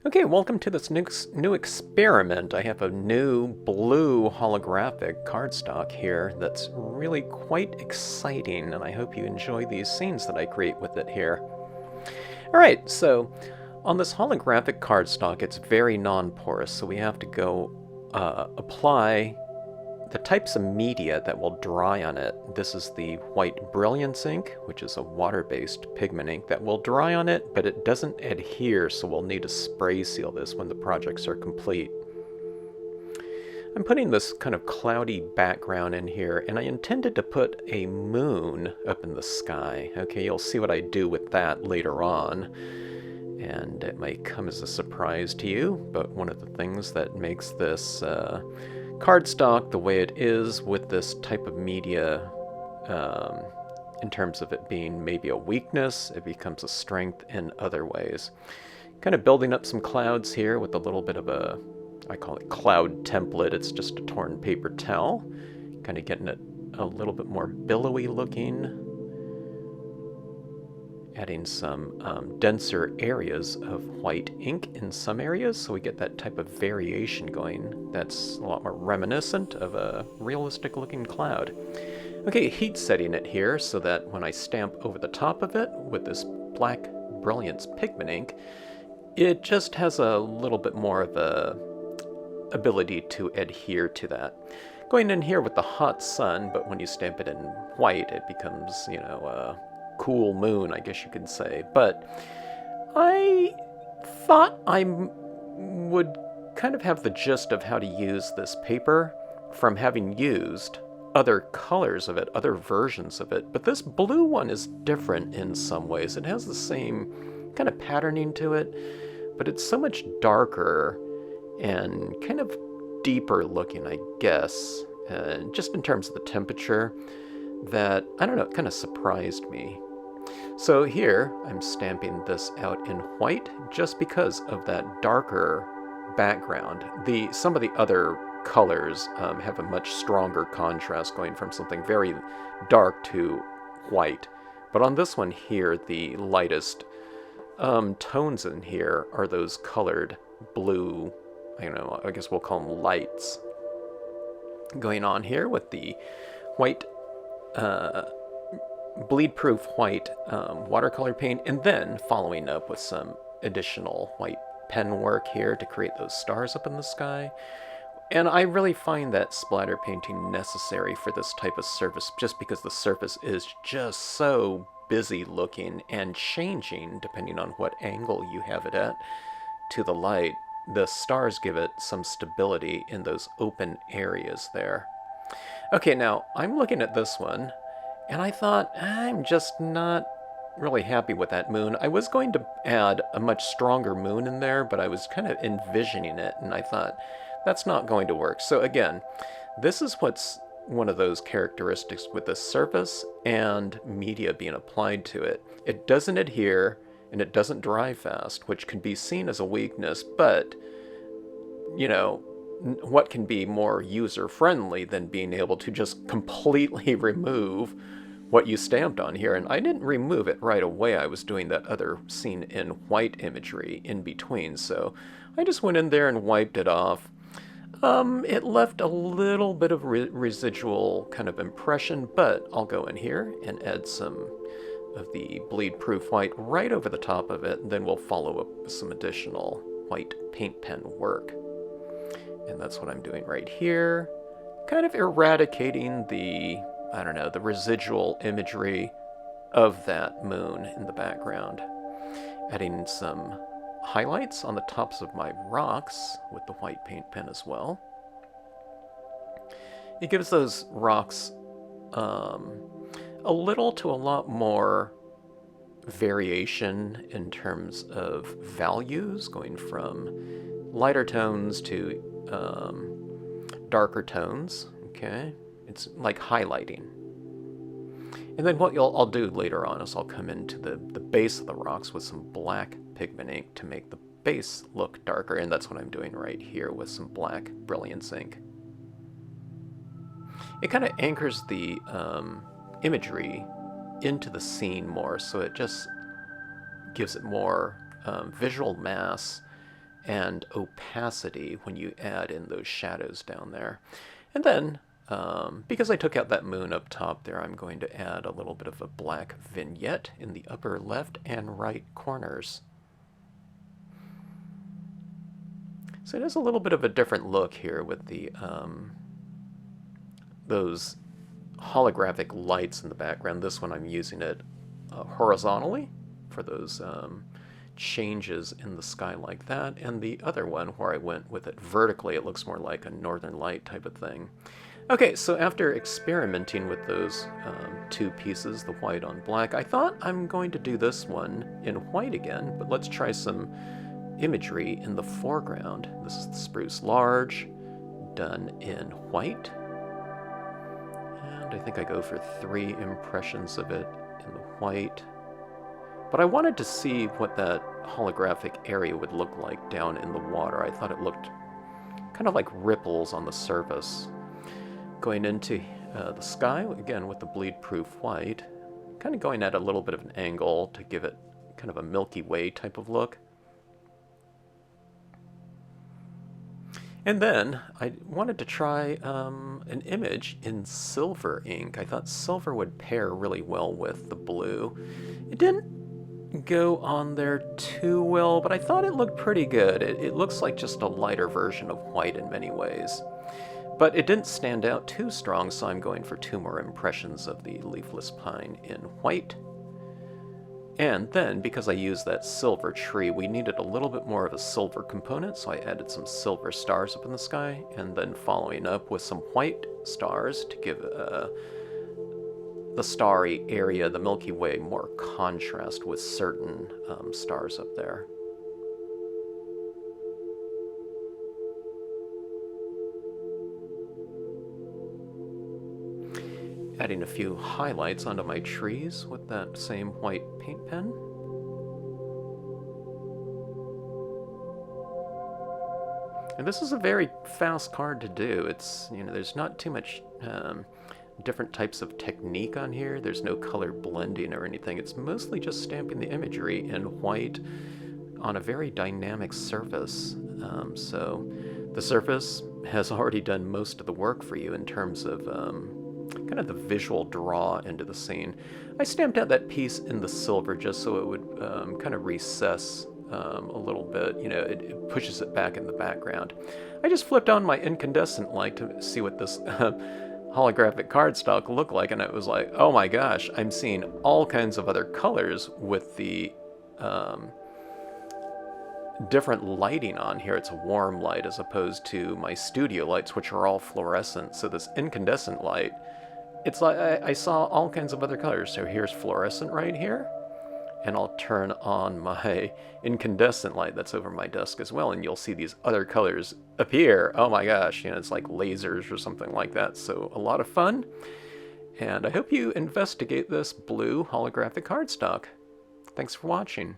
Okay, welcome to this new experiment. I have a new blue holographic cardstock here that's really quite exciting, and I hope you enjoy these scenes that I create with it here. Alright, so on this holographic cardstock, it's very non-porous, so we have to go apply the types of media that will dry on it. This is the white brilliance ink, which is a water-based pigment ink that will dry on it, but it doesn't adhere, so we'll need to spray seal this when the projects are complete. I'm putting this kind of cloudy background in here, and I intended to put a moon up in the sky. Okay, you'll see what I do with that later on, and it might come as a surprise to you, but one of the things that makes this cardstock the way it is with this type of media, in terms of it being maybe a weakness, it becomes a strength in other ways. Kind of building up some clouds here with a little bit of a, I call it cloud template. It's just a torn paper towel. Kind of getting it a little bit more billowy looking. Adding some denser areas of white ink in some areas, so we get that type of variation going that's a lot more reminiscent of a realistic looking cloud. Okay, heat setting it here so that when I stamp over the top of it with this black brilliance pigment ink, it just has a little bit more of a ability to adhere to that. Going in here with the hot sun, but when you stamp it in white, it becomes, you know, cool moon, I guess you could say. But I thought I would kind of have the gist of how to use this paper from having used other colors of it, other versions of it. But this blue one is different in some ways. It has the same kind of patterning to it, but it's so much darker and kind of deeper looking, I guess, just in terms of the temperature, that, I don't know, it kind of surprised me. So here, I'm stamping this out in white just because of that darker background. Some of the other colors have a much stronger contrast, going from something very dark to white. But on this one here, the lightest tones in here are those colored blue, I guess we'll call them lights. Going on here with the white bleed-proof white watercolor paint, and then following up with some additional white pen work here to create those stars up in the sky. And I really find that splatter painting necessary for this type of surface, just because the surface is just so busy looking and changing depending on what angle you have it at to the light. The stars give it some stability in those open areas there. Okay, now I'm looking at this one, and I thought, I'm just not really happy with that moon. I was going to add a much stronger moon in there, but I was kind of envisioning it, and I thought, that's not going to work. So again, this is what's one of those characteristics with the surface and media being applied to it. It doesn't adhere, and it doesn't dry fast, which can be seen as a weakness, but, you know, what can be more user-friendly than being able to just completely remove what you stamped on here? And I didn't remove it right away. I was doing that other scene in white imagery in between, so I just went in there and wiped it off. It left a little bit of residual kind of impression, but I'll go in here and add some of the bleed-proof white right over the top of it, and then we'll follow up with some additional white paint pen work. And that's what I'm doing right here, kind of eradicating the, I don't know, the residual imagery of that moon in the background. Adding some highlights on the tops of my rocks with the white paint pen as well. It gives those rocks a little to a lot more variation in terms of values, going from lighter tones to darker tones. Okay, it's like highlighting. And then what I'll do later on is I'll come into the base of the rocks with some black pigment ink to make the base look darker, and that's what I'm doing right here with some black brilliance ink. It kind of anchors the imagery into the scene more, so it just gives it more visual mass and opacity when you add in those shadows down there. And then, because I took out that moon up top there, I'm going to add a little bit of a black vignette in the upper left and right corners. So it has a little bit of a different look here with the those holographic lights in the background. This one I'm using it horizontally for those changes in the sky like that, and the other one where I went with it vertically, it looks more like a northern light type of thing. Okay, so after experimenting with those two pieces, the white on black, I thought I'm going to do this one in white again, but let's try some imagery in the foreground. This is the spruce large, done in white. And I think I go for 3 impressions of it in the white. But I wanted to see what that holographic area would look like down in the water. I thought it looked kind of like ripples on the surface. Going into the sky, again with the bleed-proof white, kind of going at a little bit of an angle to give it kind of a Milky Way type of look. And then I wanted to try an image in silver ink. I thought silver would pair really well with the blue. It didn't go on there too well, but I thought it looked pretty good. It looks like just a lighter version of white in many ways. But it didn't stand out too strong, so I'm going for 2 more impressions of the leafless pine in white. And then, because I used that silver tree, we needed a little bit more of a silver component, so I added some silver stars up in the sky, and then following up with some white stars to give the starry area, the Milky Way, more contrast with certain stars up there. Adding a few highlights onto my trees with that same white paint pen. And this is a very fast card to do. It's, there's not too much different types of technique on here. There's no color blending or anything. It's mostly just stamping the imagery in white on a very dynamic surface. So the surface has already done most of the work for you in terms of kind of the visual draw into the scene. I stamped out that piece in the silver just so it would kind of recess a little bit. It pushes it back in the background. I just flipped on my incandescent light to see what this holographic cardstock looked like, and it was like, oh my gosh, I'm seeing all kinds of other colors with the different lighting on here. It's a warm light as opposed to my studio lights, which are all fluorescent. So this incandescent light, it's like I saw all kinds of other colors. So here's fluorescent right here, and I'll turn on my incandescent light that's over my desk as well, and you'll see these other colors appear. Oh my gosh, it's like lasers or something like that. So a lot of fun, and I hope you investigate this blue holographic cardstock. Thanks for watching.